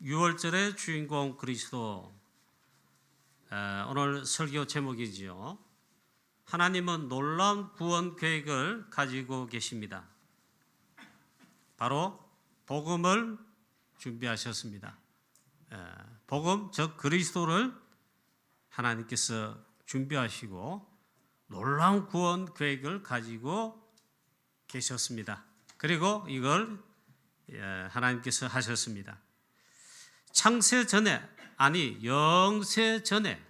6월절의 주인공 그리스도. 오늘 설교 제목이지요. 하나님은 놀라운 구원 계획을 가지고 계십니다. 바로 복음을 준비하셨습니다. 복음, 즉 그리스도를 하나님께서 준비하시고 놀라운 구원 계획을 가지고 계셨습니다. 그리고 이걸 하나님께서 하셨습니다. 창세 전에, 아니 영세 전에,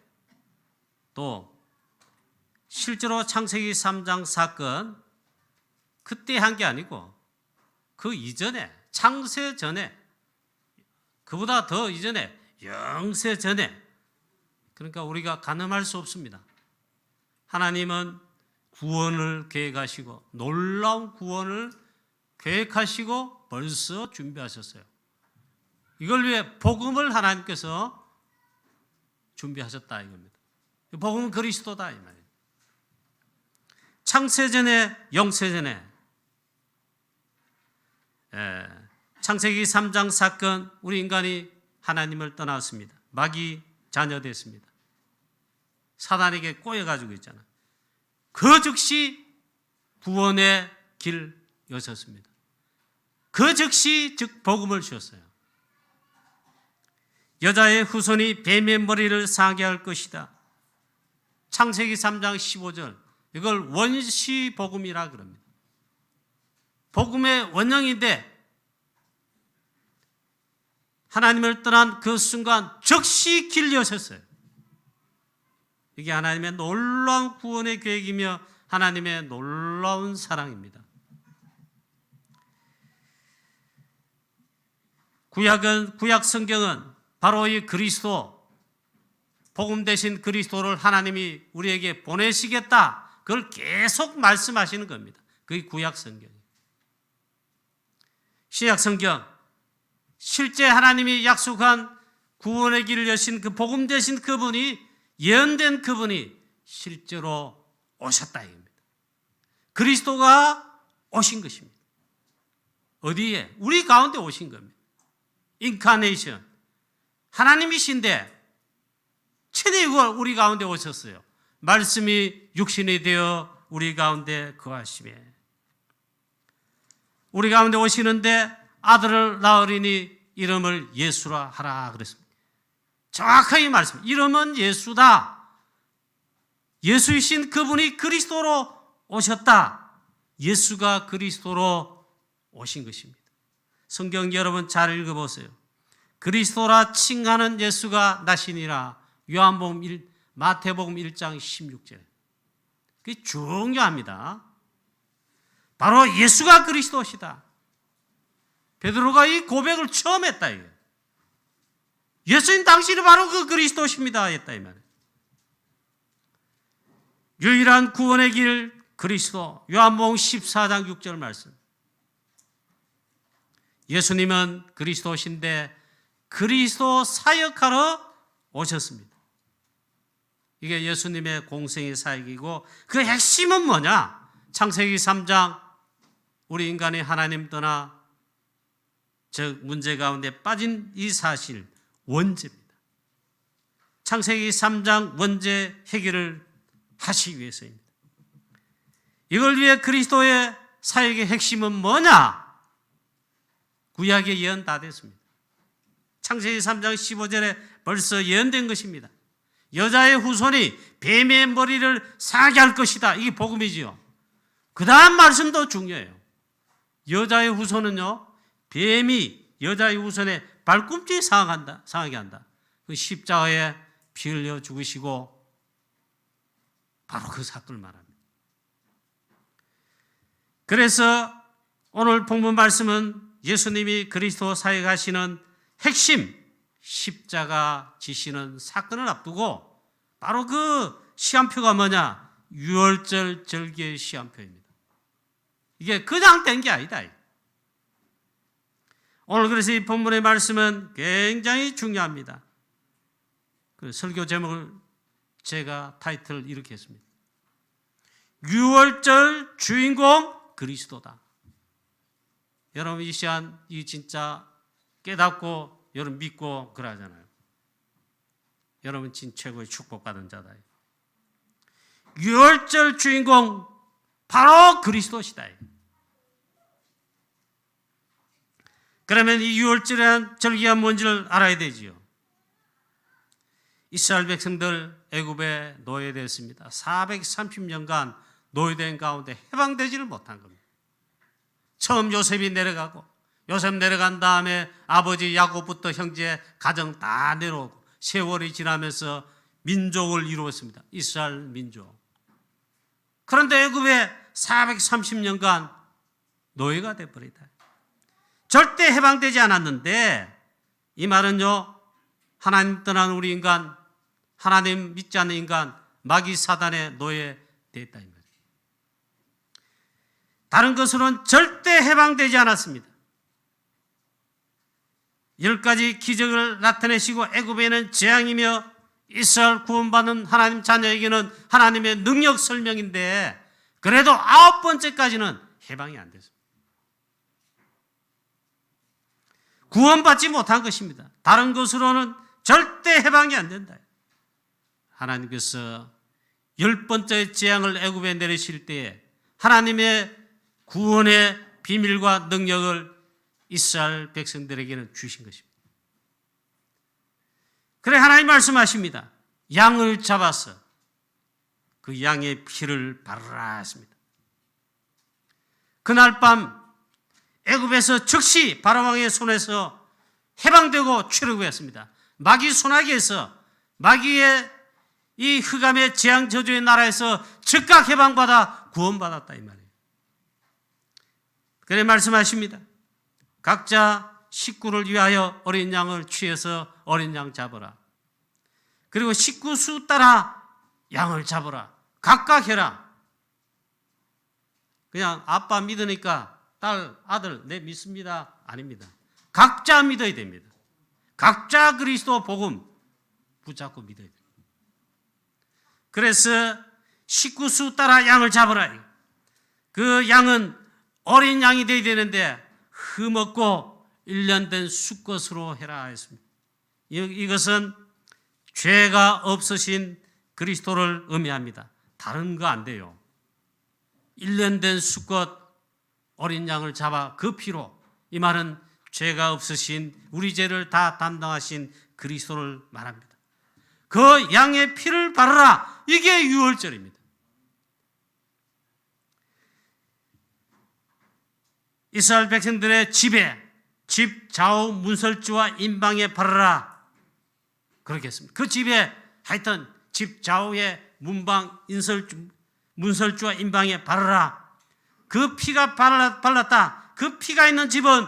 또 실제로 창세기 3장 사건 그때 한 게 아니고 그 이전에, 창세 전에, 그보다 더 이전에, 영세 전에, 그러니까 우리가 가늠할 수 없습니다. 하나님은 구원을 계획하시고 놀라운 구원을 계획하시고 벌써 준비하셨어요. 이걸 위해 복음을 하나님께서 준비하셨다 이겁니다. 복음은 그리스도다 이 말이에요. 창세전에, 영세전에, 창세기 3장 사건, 우리 인간이 하나님을 떠났습니다. 마귀 자녀됐습니다. 사단에게 꼬여가지고 있잖아요. 그 즉시 구원의 길 여셨습니다. 그 즉시 즉 복음을 주셨어요. 여자의 후손이 뱀의 머리를 상하게 할 것이다. 창세기 3장 15절, 이걸 원시 복음이라 그럽니다. 복음의 원형인데 하나님을 떠난 그 순간 즉시 길 여셨어요. 이게 하나님의 놀라운 구원의 계획이며 하나님의 놀라운 사랑입니다. 구약 성경은 바로 이 그리스도, 복음 대신 그리스도를 하나님이 우리에게 보내시겠다, 그걸 계속 말씀하시는 겁니다. 그게 구약 성경이에요. 신약 성경, 실제 하나님이 약속한 구원의 길을 여신 그 복음 대신 그분이, 예언된 그분이 실제로 오셨다 이겁니다. 그리스도가 오신 것입니다. 어디에? 우리 가운데 오신 겁니다. 인카네이션. 하나님이신데 최대의 우리 가운데 오셨어요. 말씀이 육신이 되어 우리 가운데 거하시며, 우리 가운데 오시는데 아들을 낳으리니 이름을 예수라 하라 그랬습니다. 정확하게 말씀, 이름은 예수다. 예수이신 그분이 그리스도로 오셨다. 예수가 그리스도로 오신 것입니다. 성경 여러분 잘 읽어보세요. 그리스도라 칭하는 예수가 나시니라. 마태복음 1장 16절. 그게 중요합니다. 바로 예수가 그리스도시다. 베드로가 이 고백을 처음 했다 이게. 예수님 당신이 바로 그 그리스도십니다 했다 이 말이에요. 유일한 구원의 길 그리스도. 요한복음 14장 6절 말씀. 예수님은 그리스도신데 그리스도 사역하러 오셨습니다. 이게 예수님의 공생의 사역이고, 그 핵심은 뭐냐? 창세기 3장, 우리 인간이 하나님 떠나 즉 문제 가운데 빠진 이 사실, 원죄입니다. 창세기 3장 원죄 해결을 하시기 위해서입니다. 이걸 위해 그리스도의 사역의 핵심은 뭐냐? 구약의 예언 다 됐습니다. 창세기 3장 15절에 벌써 예언된 것입니다. 여자의 후손이 뱀의 머리를 상하게 할 것이다. 이게 복음이지요. 그 다음 말씀도 중요해요. 여자의 후손은요, 뱀이 여자의 후손의 발꿈치에 상하게 한다. 그 십자가에 피 흘려 죽으시고 바로 그 사건을 말합니다. 그래서 오늘 본문 말씀은 예수님이 그리스도 사역하시는 핵심, 십자가 지시는 사건을 앞두고 바로 그 시간표가 뭐냐? 6월절 절기의 시간표입니다. 이게 그냥 된 게 아니다. 오늘 그래서 이 본문의 말씀은 굉장히 중요합니다. 그 설교 제목을 제가 타이틀을 이렇게 했습니다. 6월절 주인공 그리스도다. 여러분 이 시간 이 진짜 깨닫고 여러분 믿고 그러잖아요. 여러분 진 최고의 축복받은 자다. 유월절 주인공 바로 그리스도시다. 그러면 이 유월절이라는 절기가 뭔지를 알아야 되지요. 이스라엘 백성들 애굽에 노예됐습니다. 430년간 노예된 가운데 해방되지를 못한 겁니다. 처음 요셉이 내려가고, 요셉 내려간 다음에 아버지 야곱부터 형제 가정 다 내려오고 세월이 지나면서 민족을 이루었습니다. 이스라엘 민족. 그런데 애굽에 430년간 노예가 돼버리다. 절대 해방되지 않았는데, 이 말은요, 하나님 떠난 우리 인간, 하나님 믿지 않는 인간, 마귀 사단의 노예됐다 이 말이에요. 다른 것으로는 절대 해방되지 않았습니다. 10가지 기적을 나타내시고 애굽에는 재앙이며 이스라엘 구원받는 하나님 자녀에게는 하나님의 능력 설명인데, 그래도 9번째까지는 해방이 안 됐습니다. 구원받지 못한 것입니다. 다른 것으로는 절대 해방이 안 된다. 하나님께서 10번째 재앙을 애굽에 내리실 때에 하나님의 구원의 비밀과 능력을 이스라엘 백성들에게는 주신 것입니다. 그래 하나님 말씀하십니다. 양을 잡아서 그 양의 피를 바르라 했습니다. 그날 밤 애굽에서 즉시 바로왕의 손에서 해방되고 출애굽했습니다. 마귀 손아귀에서, 마귀의 이 흑암의 재앙 저주의 나라에서 즉각 해방받아 구원받았다 이 말이에요. 그래 말씀하십니다. 각자 식구를 위하여 어린 양을 취해서 어린 양 잡으라. 그리고 식구 수 따라 양을 잡으라. 각각 해라. 그냥 아빠 믿으니까 딸, 아들, 내 믿습니다. 아닙니다. 각자 믿어야 됩니다. 각자 그리스도 복음 붙잡고 믿어야 됩니다. 그래서 식구 수 따라 양을 잡으라. 그 양은 어린 양이 되어야 되는데 흠없고 1년 된 수컷으로 해라 했습니다. 이것은 죄가 없으신 그리스도를 의미합니다. 다른 거 안 돼요. 1년 된 수컷 어린 양을 잡아 그 피로, 이 말은 죄가 없으신 우리 죄를 다 담당하신 그리스도를 말합니다. 그 양의 피를 바르라. 이게 유월절입니다. 이스라엘 백성들의 집에, 집 좌우 문설주와 임방에 바르라. 그렇게 했습니다. 그 집에 하여튼 집 좌우에 문방, 문설주와 임방에 바르라. 그 피가 발랐다. 그 피가 있는 집은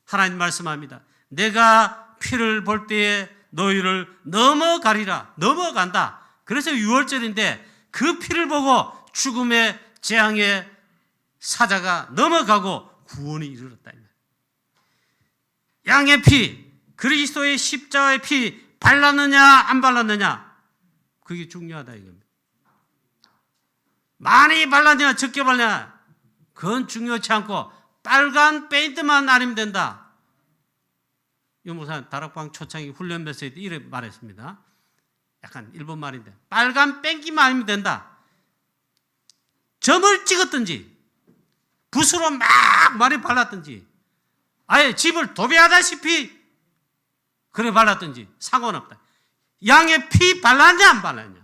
하나님 말씀합니다. 내가 피를 볼 때에 너희를 넘어가리라. 넘어간다. 그래서 유월절인데 그 피를 보고 죽음의 재앙의 사자가 넘어가고 구원이 이르렀다. 양의 피, 그리스도의 십자가의 피 발랐느냐 안 발랐느냐, 그게 중요하다 이겁니다. 많이 발랐느냐 적게 발랐느냐 그건 중요치 않고 빨간 페인트만 아니면 된다. 유목사 다락방 초창기 훈련 메시지 이렇게 말했습니다. 약간 일본 말인데 빨간 뺑기만 아니면 된다. 점을 찍었든지 붓으로 막 많이 발랐든지 아예 집을 도배하다시피 그래 발랐든지 상관없다. 양의 피 발랐냐 안 발랐냐.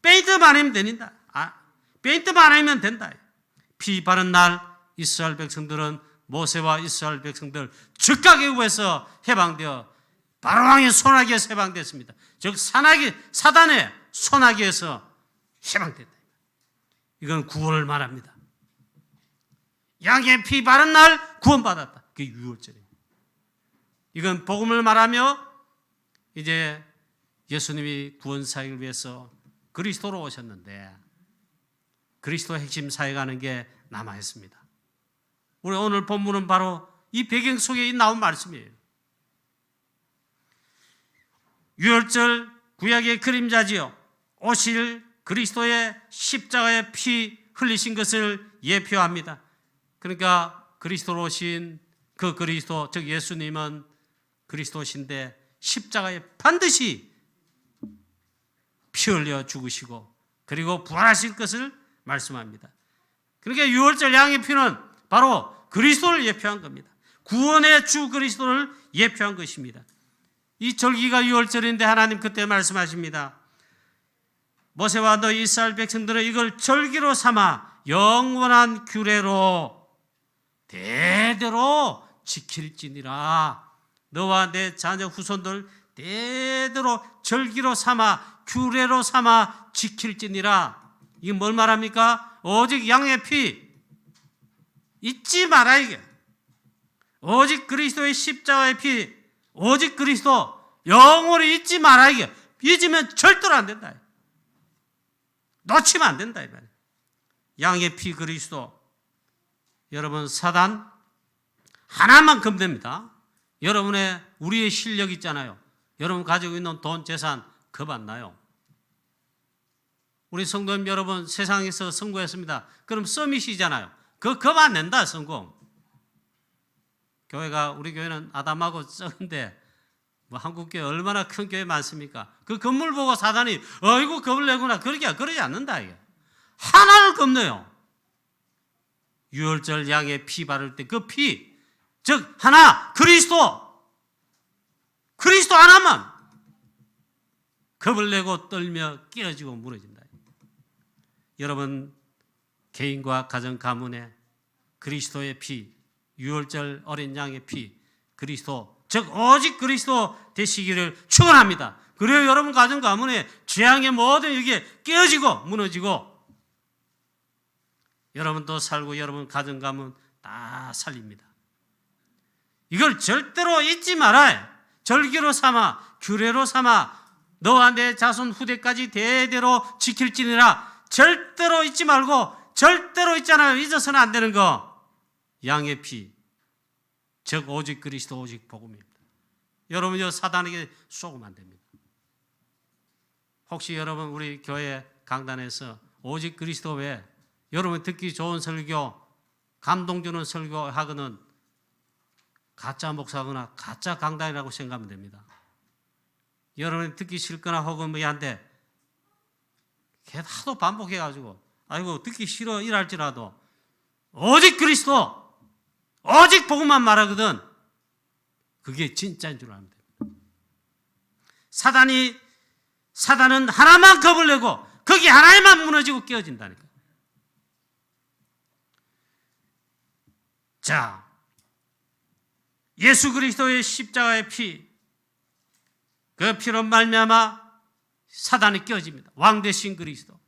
페인트만 아니면 된다. 페인트만 아니면 된다. 피 바른 날 이스라엘 백성들은 모세와 이스라엘 백성들 즉각 애굽에서 해방되어 바로왕의 손아귀에서 해방됐습니다. 즉 사단의 손아귀에서 해방됐다. 이건 구원을 말합니다. 양의 피 바른 날 구원받았다. 그게 유월절입니다. 이건 복음을 말하며 이제 예수님이 구원 사역을 위해서 그리스도로 오셨는데 그리스도 핵심 사역하는 게 남아있습니다. 우리 오늘 본문은 바로 이 배경 속에 나온 말씀이에요. 유월절 구약의 그림자지요. 오실 그리스도의 십자가의 피 흘리신 것을 예표합니다. 그러니까 그리스도로 오신 그 그리스도 즉 예수님은 그리스도신데 십자가에 반드시 피 흘려 죽으시고 그리고 부활하실 것을 말씀합니다. 그러니까 유월절 양의 피는 바로 그리스도를 예표한 겁니다. 구원의 주 그리스도를 예표한 것입니다. 이 절기가 유월절인데 하나님 그때 말씀하십니다. 모세와 너희 이스라엘 백성들은 이걸 절기로 삼아 영원한 규례로 대대로 지킬지니라. 너와 내 자녀 후손들 대대로 절기로 삼아 규례로 삼아 지킬지니라. 이게 뭘 말합니까? 오직 양의 피 잊지 마라 이게. 오직 그리스도의 십자가의 피, 오직 그리스도 영원히 잊지 마라 이게. 잊으면 절대로 안 된다. 놓치면 안 된다 이 말이에요. 양의 피 그리스도. 여러분 사단 하나만 겁냅니다. 여러분의 우리의 실력 있잖아요. 여러분 가지고 있는 돈 재산 겁 안 나요. 우리 성도님 여러분 세상에서 성공했습니다. 그럼 서밋이잖아요. 그거 겁 안 낸다 성공. 교회가 우리 교회는 아담하고 적은데 뭐 한국교회 얼마나 큰 교회 많습니까? 그 건물 보고 사단이 어이구 겁을 내구나 그러지 않는다 이게. 하나를 겁내요. 유월절 양의 피 바를 때 그 피, 즉 하나 그리스도 하나만 겁을 내고 떨며 깨어지고 무너진다. 여러분 개인과 가정 가문에 그리스도의 피, 유월절 어린 양의 피, 그리스도 즉 오직 그리스도 되시기를 축원합니다. 그래야 여러분 가정 가문에 재앙의 모든 이게 깨어지고 무너지고 여러분도 살고 여러분 가정 가문 다 살립니다. 이걸 절대로 잊지 말아요. 절기로 삼아 규례로 삼아 너와 내 자손 후대까지 대대로 지킬지니라. 절대로 잊지 말고 절대로 있잖아요. 잊어서는 안 되는 거. 양의 피, 즉 오직 그리스도 오직 복음입니다. 여러분요 사단에게 속으면 안 됩니다. 혹시 여러분 우리 교회 강단에서 오직 그리스도 외에 여러분 듣기 좋은 설교, 감동 주는 설교 하거는 가짜 목사거나 가짜 강단이라고 생각하면 됩니다. 여러분이 듣기 싫거나 혹은 뭐한데 걔 하도 반복해가지고 아이고 듣기 싫어 이랄지라도 오직 그리스도 오직 복음만 말하거든 그게 진짜인 줄 압니다. 사단은 하나만 겁을 내고 거기 하나에만 무너지고 깨어진다니까. 자, 예수 그리스도의 십자가의 피, 그 피로 말미암아 사단이 깨어집니다. 왕 되신 그리스도,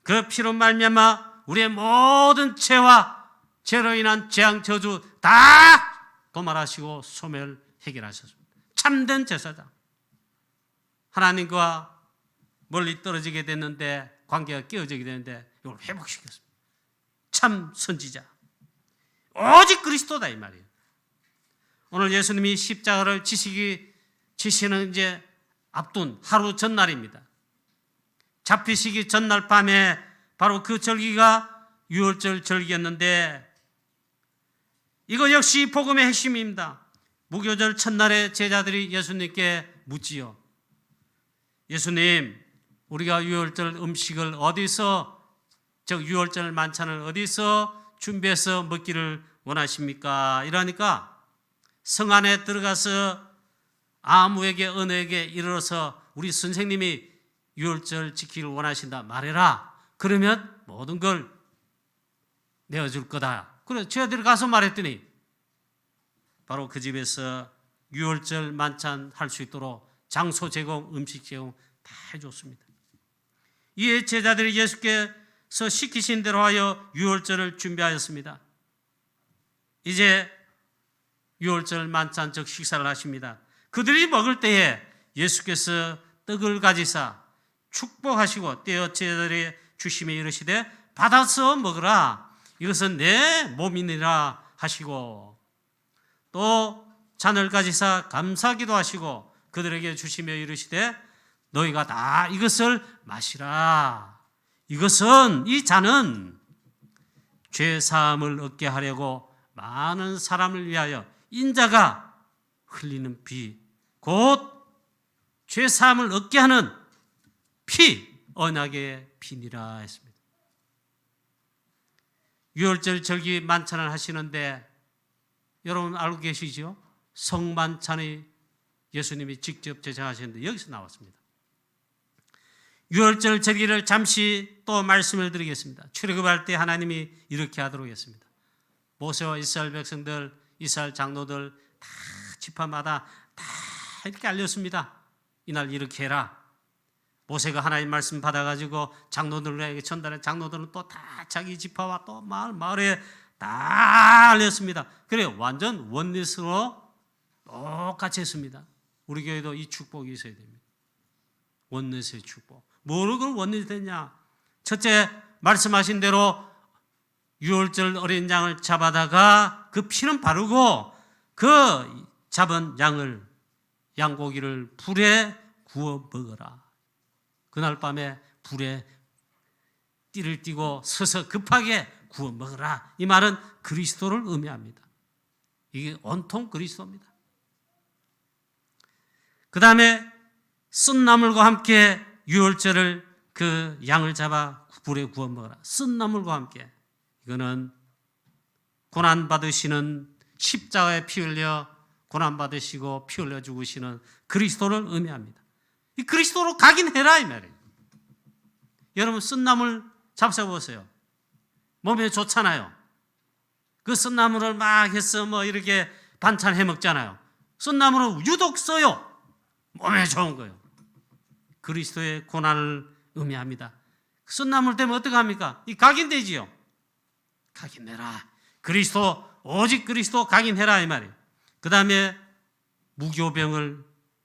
그 피로 말미암아 우리의 모든 죄로 인한 재앙 저주 다 도말하시고 소멸 해결하셨습니다. 참된 제사장. 하나님과 멀리 떨어지게 됐는데 관계가 깨어지게 되는데 이걸 회복시켰습니다. 참 선지자. 오직 그리스도다 이 말이에요. 오늘 예수님이 십자가를 지시는 이제 앞둔 하루 전날입니다. 잡히시기 전날 밤에 바로 그 절기가 유월절 절기였는데 이거 역시 복음의 핵심입니다. 무교절 첫날에 제자들이 예수님께 묻지요. 예수님, 우리가 유월절 음식을 어디서, 즉 유월절 만찬을 어디서 준비해서 먹기를 원하십니까? 이러니까 성 안에 들어가서 아무에게 어느에게 이르러서 우리 선생님이 유월절 지키기를 원하신다 말해라. 그러면 모든 걸 내어줄 거다. 그래 저희들이 가서 말했더니 바로 그 집에서 유월절 만찬 할 수 있도록 장소 제공, 음식 제공 다 해줬습니다. 이에 제자들이 예수께서 시키신 대로 하여 유월절을 준비하였습니다. 이제 유월절 만찬 즉 식사를 하십니다. 그들이 먹을 때에 예수께서 떡을 가지사 축복하시고 떼어 제자들이 주시며 이르시되 받아서 먹으라. 이것은 내 몸이니라 하시고 또 잔을 가지사 감사기도 하시고 그들에게 주시며 이르시되 너희가 다 이것을 마시라. 이것은 이 잔은 죄 사함을 얻게 하려고 많은 사람을 위하여 인자가 흘리는 피, 곧 죄사함을 얻게 하는 피, 언약의 피니라 했습니다. 유월절 절기 만찬을 하시는데 여러분 알고 계시죠? 성만찬이 예수님이 직접 제정하셨는데 여기서 나왔습니다. 유월절 절기를 잠시 또 말씀을 드리겠습니다. 출애굽할 때 하나님이 이렇게 하도록 했습니다. 모세와 이스라엘 백성들, 이스라엘 장로들 다 지파마다 다 이렇게 알렸습니다. 이날 이렇게 해라. 모세가 하나님 말씀 받아가지고 장로들에게 전달해, 장로들은 또 다 자기 지파와 또 마을에 다 알렸습니다. 그래 완전 원리스로 똑같이 했습니다. 우리 교회도 이 축복이 있어야 됩니다. 원리스의 축복. 뭐로 그걸 원리스 됐냐? 첫째, 말씀하신 대로 유월절 어린 양을 잡아다가 그 피는 바르고 그 잡은 양을, 양고기를 불에 구워 먹어라. 그날 밤에 불에 띠를 띠고 서서 급하게 구워 먹어라. 이 말은 그리스도를 의미합니다. 이게 온통 그리스도입니다. 그 다음에 쓴 나물과 함께 유월절을 그 양을 잡아 불에 구워 먹어라. 쓴 나물과 함께. 이거는 고난받으시는 십자가에 피 흘려 고난받으시고 피 흘려 죽으시는 그리스도를 의미합니다. 이 그리스도로 각인해라 이 말이에요. 여러분 쓴나물 잡숴보세요. 몸에 좋잖아요. 그 쓴나물을 막 해서 뭐 이렇게 반찬 해 먹잖아요. 쓴나물은 유독 써요. 몸에 좋은 거예요. 그리스도의 고난을 의미합니다. 쓴나물 되면 어떻게 합니까? 이 각인되지요. 각인해라. 그리스도, 오직 그리스도 각인해라 이 말이에요. 그 다음에 무교병을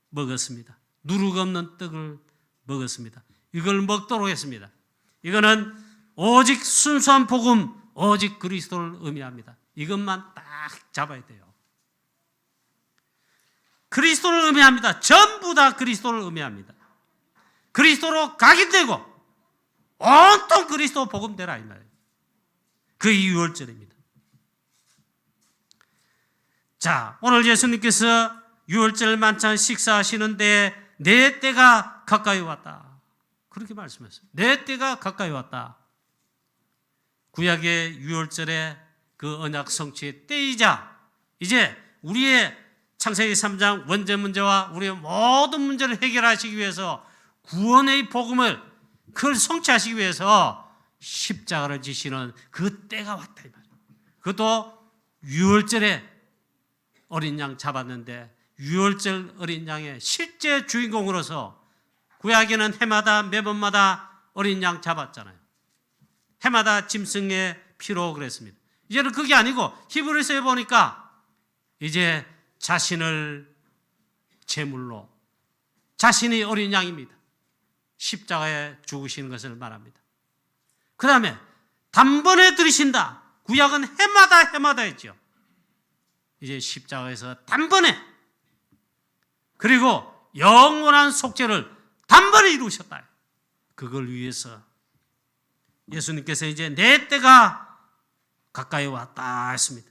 먹었습니다. 누룩 없는 떡을 먹었습니다. 이걸 먹도록 했습니다. 이거는 오직 순수한 복음, 오직 그리스도를 의미합니다. 이것만 딱 잡아야 돼요. 그리스도를 의미합니다. 전부 다 그리스도를 의미합니다. 그리스도로 각인되고 온통 그리스도 복음되라 이 말이에요. 그 유월절입니다. 자, 오늘 예수님께서 유월절 만찬 식사하시는데 내 때가 가까이 왔다. 그렇게 말씀했어요. 내 때가 가까이 왔다. 구약의 유월절의 그 언약 성취의 때이자 이제 우리의 창세기 3장 원죄 문제와 우리의 모든 문제를 해결하시기 위해서 구원의 복음을 그걸 성취하시기 위해서 십자가를 지시는 그 때가 왔다 이 말이에요. 그것도 유월절에 어린 양 잡았는데 유월절 어린 양의 실제 주인공으로서 구약에는 해마다 매번마다 어린 양 잡았잖아요. 해마다 짐승의 피로 그랬습니다. 이제는 그게 아니고 히브리서에 보니까 이제 자신을 제물로 자신이 어린 양입니다. 십자가에 죽으시는 것을 말합니다. 그 다음에 단번에 들이신다. 구약은 해마다 했죠. 이제 십자가에서 단번에 그리고 영원한 속죄를 단번에 이루셨다. 그걸 위해서 예수님께서 이제 내 때가 가까이 왔다 했습니다.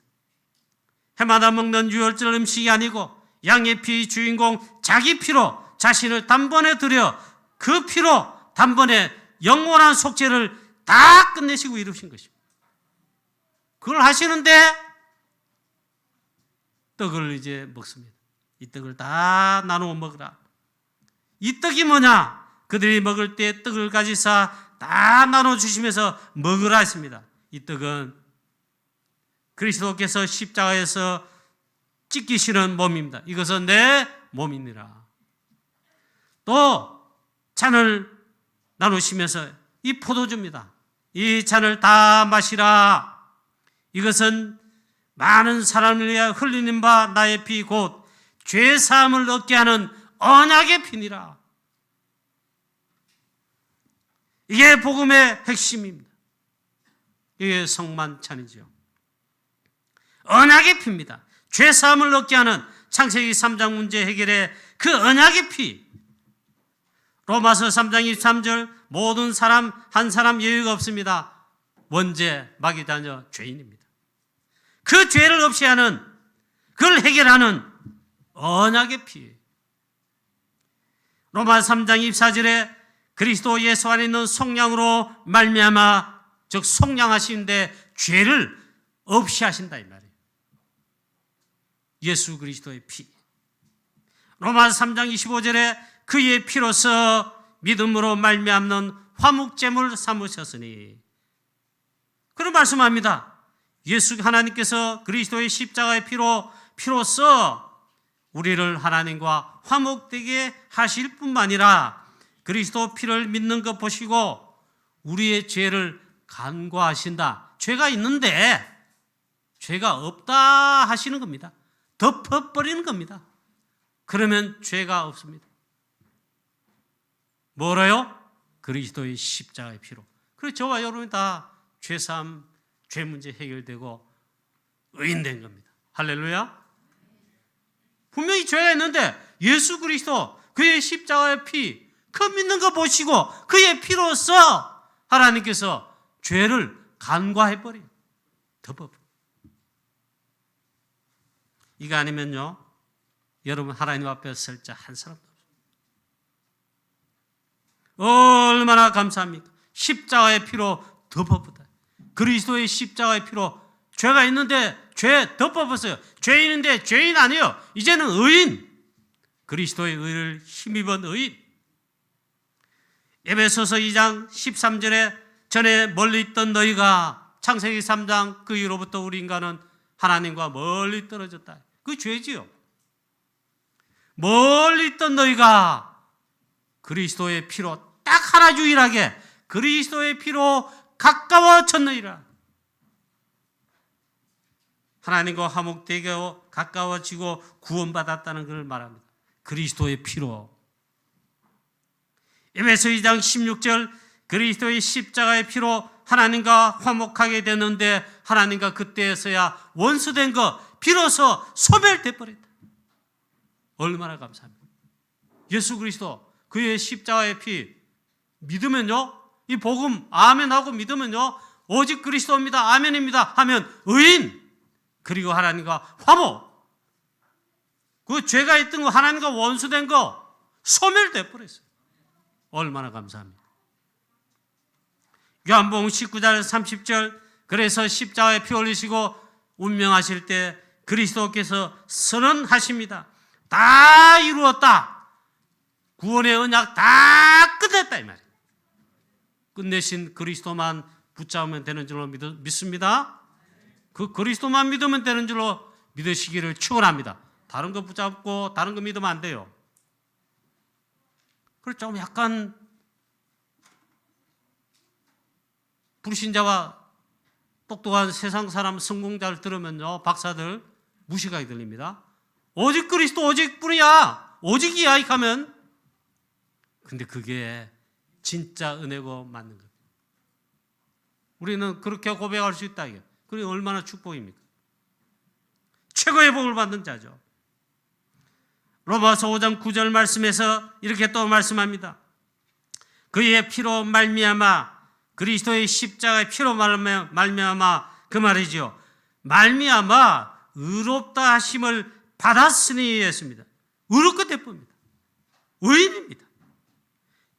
해마다 먹는 유월절 음식이 아니고 양의 피 주인공 자기 피로 자신을 단번에 드려 그 피로 단번에 영원한 속죄를 다 끝내시고 이루신 것입니다. 그걸 하시는데 떡을 이제 먹습니다. 이 떡을 다 나누어 먹으라. 이 떡이 뭐냐? 그들이 먹을 때 떡을 가지사 다 나눠주시면서 먹으라 했습니다. 이 떡은 그리스도께서 십자가에서 찢기시는 몸입니다. 이것은 내 몸이니라. 또 잔을 나누시면서 이 포도주입니다. 이 잔을 다 마시라. 이것은 많은 사람을 위하여 흘리는 바 나의 피 곧 죄사함을 얻게 하는 언약의 피니라. 이게 복음의 핵심입니다. 이게 성만찬이죠. 언약의 피입니다. 죄사함을 얻게 하는 창세기 3장 문제 해결의 그 언약의 피. 로마서 3장 23절 모든 사람 한 사람 예외가 없습니다. 원죄, 마귀 다녀 죄인입니다. 그 죄를 없이 하는, 그걸 해결하는 언약의 피. 로마 3장 24절에 그리스도 예수 안에 있는 속량으로 말미암아, 즉 속량하시는데 죄를 없이 하신다 이 말이에요. 예수 그리스도의 피. 로마 3장 25절에 그의 피로서 믿음으로 말미암는 화목제물 삼으셨으니, 그런 말씀합니다. 예수 하나님께서 그리스도의 십자가의 피로써 우리를 하나님과 화목되게 하실 뿐만 아니라 그리스도 피를 믿는 것 보시고 우리의 죄를 간과하신다. 죄가 있는데 죄가 없다 하시는 겁니다. 덮어버리는 겁니다. 그러면 죄가 없습니다. 뭐라요? 그리스도의 십자가의 피로. 그래서 저와 여러분이 다 죄사함, 죄 문제 해결되고 의인된 겁니다. 할렐루야. 분명히 죄가 있는데 예수 그리스도 그의 십자가의 피, 그 믿는 거 보시고 그의 피로써 하나님께서 죄를 간과해버려요. 덮어버려요. 이거 아니면요, 여러분 하나님 앞에 설 자 한 사람도 없어요. 얼마나 감사합니까? 십자가의 피로 덮어버려요. 그리스도의 십자가의 피로 죄가 있는데 죄 덮어버렸어요. 죄인인데 죄인 아니에요. 이제는 의인. 그리스도의 의를 힘입은 의인. 에베소서 2장 13절에 전에 멀리 있던 너희가, 창세기 3장 그 이후로부터 우리 인간은 하나님과 멀리 떨어졌다. 그 죄지요. 멀리 있던 너희가 그리스도의 피로 딱 하나 유일하게 그리스도의 피로 가까워졌느니라. 하나님과 화목되게 가까워지고 구원받았다는 것을 말합니다. 그리스도의 피로. 에베소 2장 16절 그리스도의 십자가의 피로 하나님과 화목하게 됐는데 하나님과 그때에서야 원수된 거 비로소 소멸돼 버렸다. 얼마나 감사합니다. 예수 그리스도 그의 십자가의 피 믿으면요, 이 복음 아멘하고 믿으면요, 오직 그리스도입니다, 아멘입니다 하면 의인, 그리고 하나님과 화목, 그 죄가 있던 거, 하나님과 원수된 거 소멸돼 버렸어요. 얼마나 감사합니다. 요한복음 19장 30절 그래서 십자가에 피 흘리시고 운명하실 때 그리스도께서 선언하십니다. 다 이루었다. 구원의 언약 다 끝냈다 이 말이에요. 끝내신 그리스도만 붙잡으면 되는 줄로 믿습니다. 그 그리스도만 믿으면 되는 줄로 믿으시기를 축원합니다. 다른 거 붙잡고 다른 거 믿으면 안 돼요. 그래서 좀 약간 불신자와 똑똑한 세상 사람 성공자를 들으면요, 박사들 무시가 들립니다. 오직 그리스도 오직 뿐이야, 오직이야 이렇게 하면, 근데 그게 진짜 은혜고 맞는 거예요. 우리는 그렇게 고백할 수 있다. 그게 얼마나 축복입니까? 최고의 복을 받는 자죠. 로마서 5장 9절 말씀에서 이렇게 또 말씀합니다. 그의 피로 말미암아, 그리스도의 십자가의 피로 말미암아, 그 말이죠. 말미암아 의롭다 하심을 받았으니 했습니다. 의롭게 되뿐입니다. 의인입니다.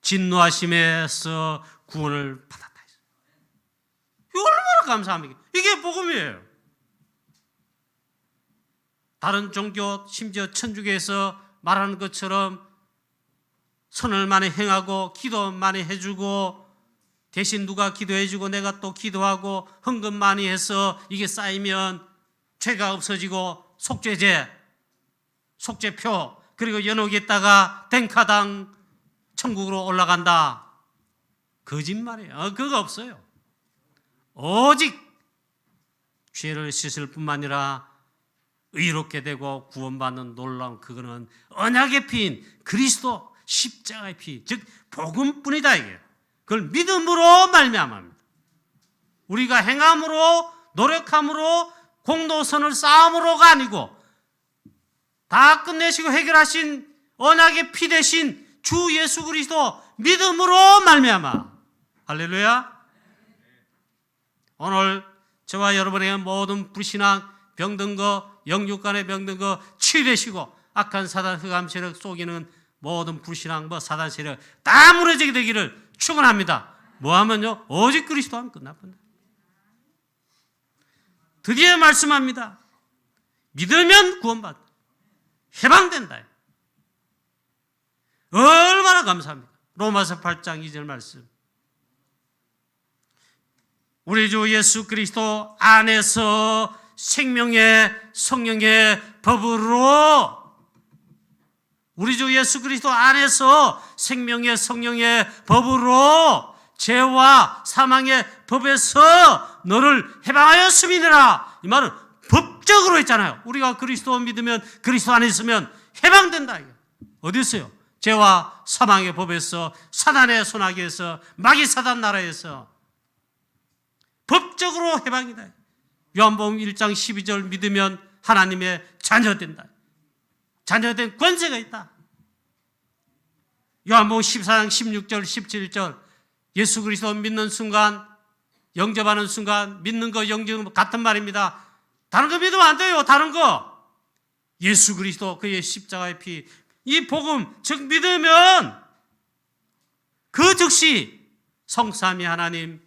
진노하심에서 구원을 받았다. 이거 얼마나 감사합니까? 이게 복음이에요. 다른 종교, 심지어 천주교에서 말하는 것처럼 선을 많이 행하고 기도 많이 해주고 대신 누가 기도해주고 내가 또 기도하고 헌금 많이 해서 이게 쌓이면 죄가 없어지고 속죄제, 속죄표, 그리고 연옥에다가 댕카당 천국으로 올라간다. 거짓말이에요. 그거 없어요. 오직 죄를 씻을 뿐만 아니라 의롭게 되고 구원받는 놀라운, 그거는 언약의 피인 그리스도 십자가의 피, 즉 복음뿐이다 이게. 그걸 믿음으로 말미암아입니다. 우리가 행함으로, 노력함으로, 공로선을 쌓음으로가 아니고 다 끝내시고 해결하신 언약의 피 대신 주 예수 그리스도 믿음으로 말미암아. 할렐루야. 오늘 저와 여러분의 모든 불신앙, 병든 거, 영육간에 병든 거 치유되시고 악한 사단 흑암 세력 속이는 모든 불신앙 사단 세력 다 무너지게 되기를 축원합니다. 뭐하면요? 오직 그리스도 하면 끝납니다. 드디어 말씀합니다. 믿으면 구원받다. 해방된다. 얼마나 감사합니까? 로마서 8장 2절 말씀. 우리 주 예수 그리스도 안에서 생명의 성령의 법으로, 우리 주 예수 그리스도 안에서 생명의 성령의 법으로 죄와 사망의 법에서 너를 해방하였음이니라. 이 말은 법적으로 했잖아요. 우리가 그리스도 믿으면, 그리스도 안에 있으면 해방된다. 어디 있어요? 죄와 사망의 법에서, 사단의 손아귀에서, 마귀 사단 나라에서 법적으로 해방이다. 요한복음 1장 12절 믿으면 하나님의 자녀된다. 자녀된 권세가 있다. 요한복음 14장 16절 17절 예수 그리스도 믿는 순간, 영접하는 순간, 믿는 거 영접은 같은 말입니다. 다른 거 믿으면 안 돼요. 다른 거. 예수 그리스도 그의 십자가의 피, 이 복음 즉 믿으면 그 즉시 성삼위 하나님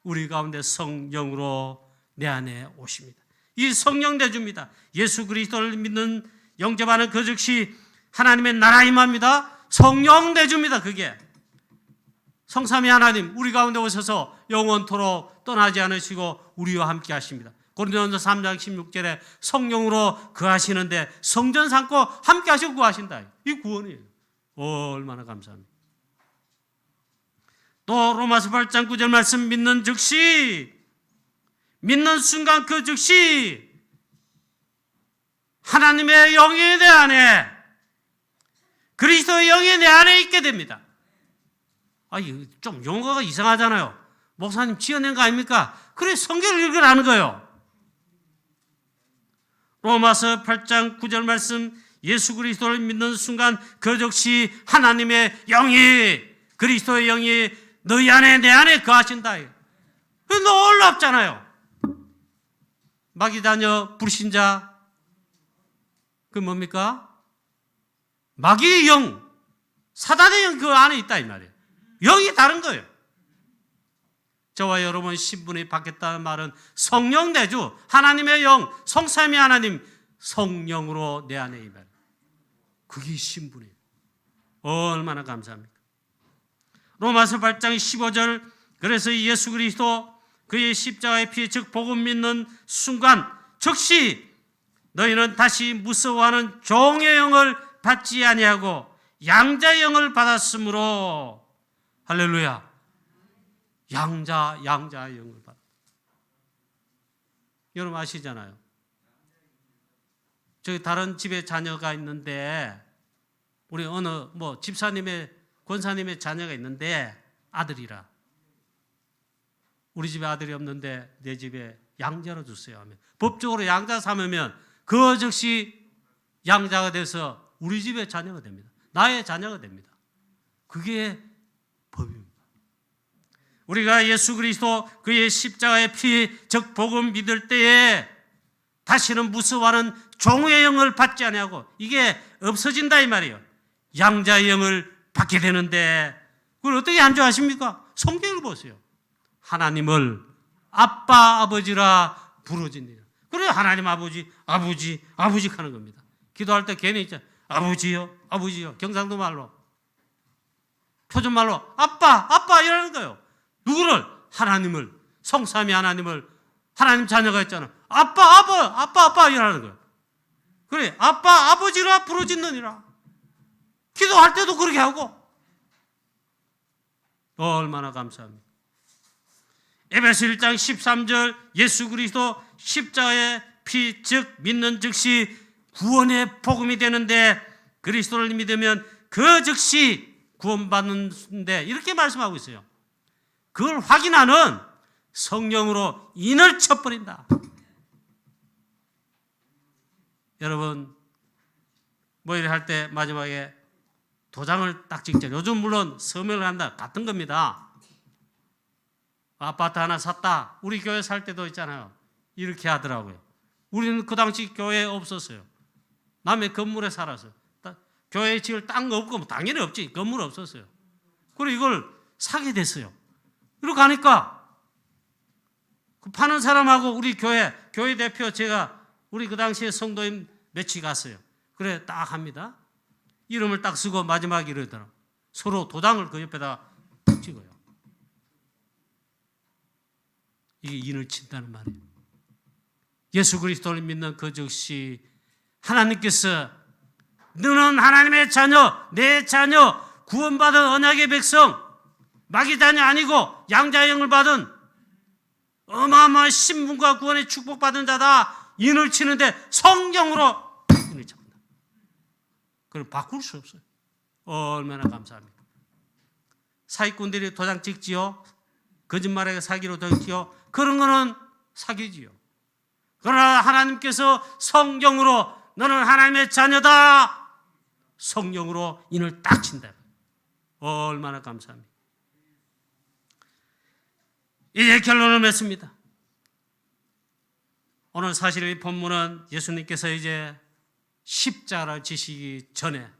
우리 가운데 성령으로 내 안에 오십니다. 이 성령 내줍니다. 예수 그리스도를 믿는 영접하는 그 즉시 하나님의 나라 임합니다. 성령 내줍니다. 그게 성삼위 하나님 우리 가운데 오셔서 영원토록 떠나지 않으시고 우리와 함께 하십니다. 고린도전서 3장 16절에 성령으로 거하시는데 성전 삼고 함께 하시고 구하신다. 이 구원이에요. 얼마나 감사합니다. 또 로마서 8장 9절 말씀 믿는 즉시, 믿는 순간 그 즉시 하나님의 영이 내 안에, 그리스도의 영이 내 안에 있게 됩니다. 좀 용어가 이상하잖아요. 목사님 지어낸 거 아닙니까? 그래 성경을 읽으라는 거예요. 로마서 8장 9절 말씀, 예수 그리스도를 믿는 순간 그 즉시 하나님의 영이, 그리스도의 영이 너희 안에 내 안에 거하신다. 놀랍잖아요. 마귀 자녀 불신자, 그 뭡니까? 마귀의 영, 사단의 영 그 안에 있다 이 말이에요. 영이 다른 거예요. 저와 여러분 신분이 바뀌었다는 말은 성령 내주, 하나님의 영, 성삼위 하나님 성령으로 내 안에 임해. 그게 신분이에요. 얼마나 감사합니까? 로마서 8장 15절, 그래서 예수 그리스도 그의 십자가의 피 즉 복음 믿는 순간 즉시 너희는 다시 무서워하는 종의 영을 받지 아니하고 양자의 영을 받았으므로, 할렐루야, 양자의 영을 받았다. 여러분 아시잖아요. 저기 다른 집에 자녀가 있는데, 우리 어느 집사님의, 권사님의 자녀가 있는데 아들이라, 우리 집에 아들이 없는데 내 집에 양자로 주세요 하면, 법적으로 양자 삼으면 그 즉시 양자가 돼서 우리 집의 자녀가 됩니다. 나의 자녀가 됩니다. 그게 법입니다. 우리가 예수 그리스도 그의 십자가의 피 즉 복음 믿을 때에 다시는 무서워하는 종의 영을 받지 아니하고, 이게 없어진다 이 말이에요. 양자의 영을 받게 되는데, 그걸 어떻게 안주하십니까? 성경을 보세요. 하나님을 아빠 아버지라 부르짖느니라. 그래 하나님 아버지 하는 겁니다. 기도할 때 괜히 있잖아요. 아버지요. 경상도 말로, 표준 말로 아빠 이러는 거예요. 누구를? 하나님을, 성삼위 하나님을, 하나님 자녀가 있잖아. 아빠 이러는 거예요. 그래 아빠 아버지라 부르짖느니라. 기도할 때도 그렇게 하고. 얼마나 감사합니다. 에베소 1장 13절 예수 그리스도 십자가의 피 즉 믿는 즉시 구원의 복음이 되는데, 그리스도를 믿으면 그 즉시 구원받는데, 이렇게 말씀하고 있어요. 그걸 확인하는 성령으로 인을 쳐버린다. 여러분 뭐 이래 할 때 마지막에 도장을 딱 찍잖아요. 요즘 물론 서명을 한다 같은 겁니다. 아파트 하나 샀다. 우리 교회 살 때도 있잖아요. 이렇게 하더라고요. 우리는 그 당시 교회에 없었어요. 남의 건물에 살아서. 교회 지을 땅 없고 당연히 없지. 건물 없었어요. 그리고 이걸 사게 됐어요. 이러고 가니까 그 파는 사람하고 우리 교회 대표 제가 우리 그 당시에 성도인 몇이 갔어요. 그래 딱 합니다. 이름을 딱 쓰고 마지막에 이러더라. 서로 도장을 그 옆에다 딱 찍어요. 이게 인을 친다는 말이에요. 예수 그리스도를 믿는 그 즉시 하나님께서 너는 하나님의 자녀, 내 자녀, 구원받은 언약의 백성, 마귀 자녀 아니고 양자형을 받은 어마어마한 신분과 구원의 축복받은 자다. 인을 치는데 성경으로 인을 칩니다. 그걸 바꿀 수 없어요. 얼마나 감사합니까? 사기꾼들이 도장 찍지요. 거짓말하게 사기로 도장 찍지요. 그런 거는 사기지요. 그러나 하나님께서 성경으로 너는 하나님의 자녀다. 성령으로 인을 딱 친다. 얼마나 감사합니까? 이제 결론을 맺습니다. 오늘 사실 이 본문은 예수님께서 이제 십자가를 지시기 전에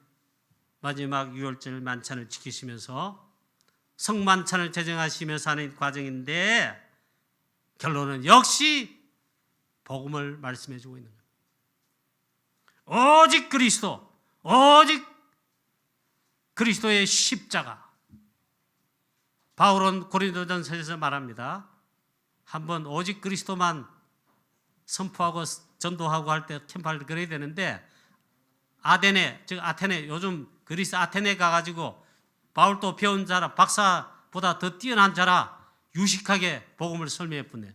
마지막 유월절 만찬을 지키시면서 성만찬을 제정하시면서 하는 과정인데 결론은 역시 복음을 말씀해 주고 있는 거예요. 오직 그리스도, 오직 그리스도의 십자가. 바울은 고린도전서에서 말합니다. 한번 오직 그리스도만 선포하고 전도하고 할 때 캠프할 때 그래야 되는데 아테네, 즉 아테네, 요즘 그리스 아테네 가가지고 바울도 배운 자라, 박사보다 더 뛰어난 자라 유식하게 복음을 설명해 보내.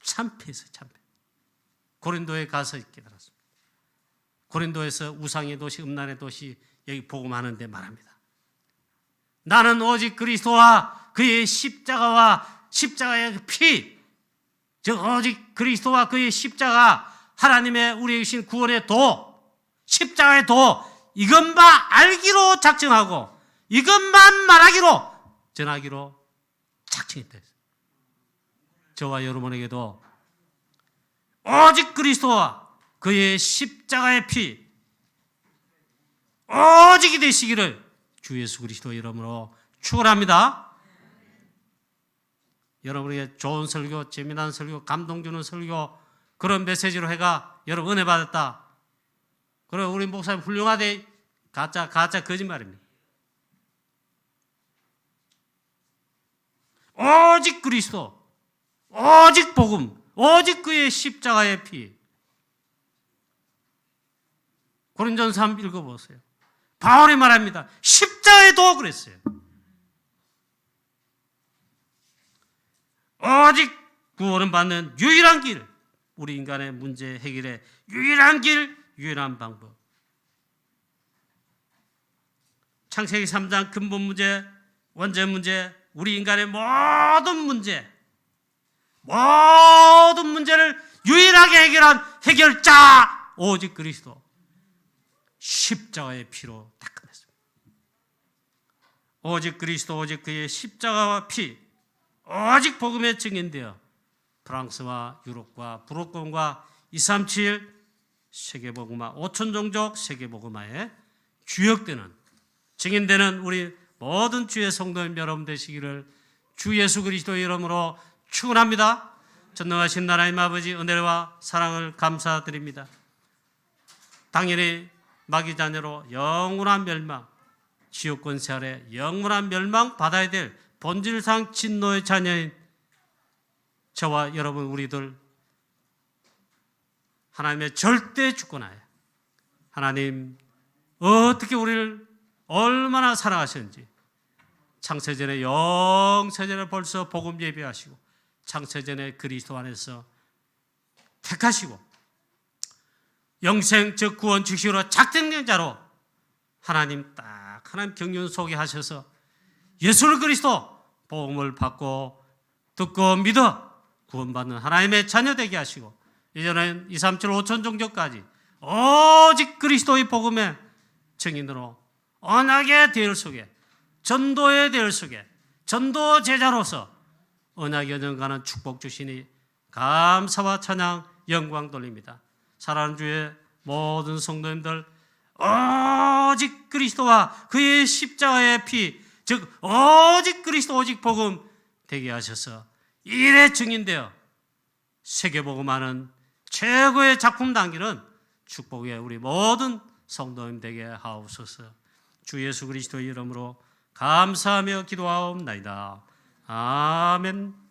참패했어요, 참패. 고린도에 가서 깨달았습니다. 고린도에서 우상의 도시, 음란의 도시, 여기 복음하는데 말합니다. 나는 오직 그리스도와 그의 십자가와 십자가의 피, 즉 오직 그리스도와 그의 십자가, 하나님의 우리에게 주신 구원의 도, 십자가의 도, 이것만 알기로 작정하고 이것만 말하기로 전하기로 작정했다. 저와 여러분에게도 오직 그리스도와 그의 십자가의 피, 오직이 되시기를 주 예수 그리스도 이름으로 축원합니다. 여러분에게 좋은 설교, 재미난 설교, 감동 주는 설교, 그런 메시지로 해가 여러분 은혜 받았다. 그래 우리 목사님 훌륭하대. 가짜 거짓말입니다. 오직 그리스도, 오직 복음, 오직 그의 십자가의 피. 고린도전서 3 읽어보세요. 바울이 말합니다. 십자가의 도 그랬어요. 오직 구원을 받는 유일한 길, 우리 인간의 문제 해결의 유일한 길, 유일한 방법. 창세기 3장 근본 문제, 원죄 문제, 우리 인간의 모든 문제를 유일하게 해결한 해결자 오직 그리스도 십자가의 피로 다 끝냈습니다. 오직 그리스도, 오직 그의 십자가와 피, 오직 복음에 증인되어 프랑스와 유럽과 브로콘과 237 세계복음화 5천 종족 세계복음화에 주역되는 증인되는 우리 모든 주의 성도님 여러분 되시기를 주 예수 그리스도의 이름으로 축원합니다. 전능하신 하나님 아버지 은혜와 사랑을 감사드립니다. 당연히 마귀 자녀로 영원한 멸망, 지옥권 세아래 영원한 멸망 받아야 될 본질상 진노의 자녀인 저와 여러분 우리들 하나님의 절대 주권하에 하나님 어떻게 우리를 얼마나 사랑하셨는지 창세전에 영세전에 벌써 복음 예비하시고 창세전에 그리스도 안에서 택하시고 영생 즉 구원 주시로 작정된 자로 하나님 딱 하나님 경륜 소개하셔서 예수 그리스도 복음을 받고 듣고 믿어 구원받는 하나님의 자녀 되게 하시고 이제는 237 5천 종족까지 오직 그리스도의 복음의 증인으로 언약의 대열 속에 전도의 대열 속에 전도 제자로서 언약 여정가는 축복 주시니 감사와 찬양 영광 돌립니다. 사랑하는 주의 모든 성도님들, 오직 그리스도와 그의 십자가의 피, 즉 오직 그리스도 오직 복음 되게 하셔서 일의 증인되어 세계복음하는 최고의 작품 당기는 축복의 우리 모든 성도님 되게 하옵소서. 주 예수 그리스도의 이름으로 감사하며 기도하옵나이다. 아멘.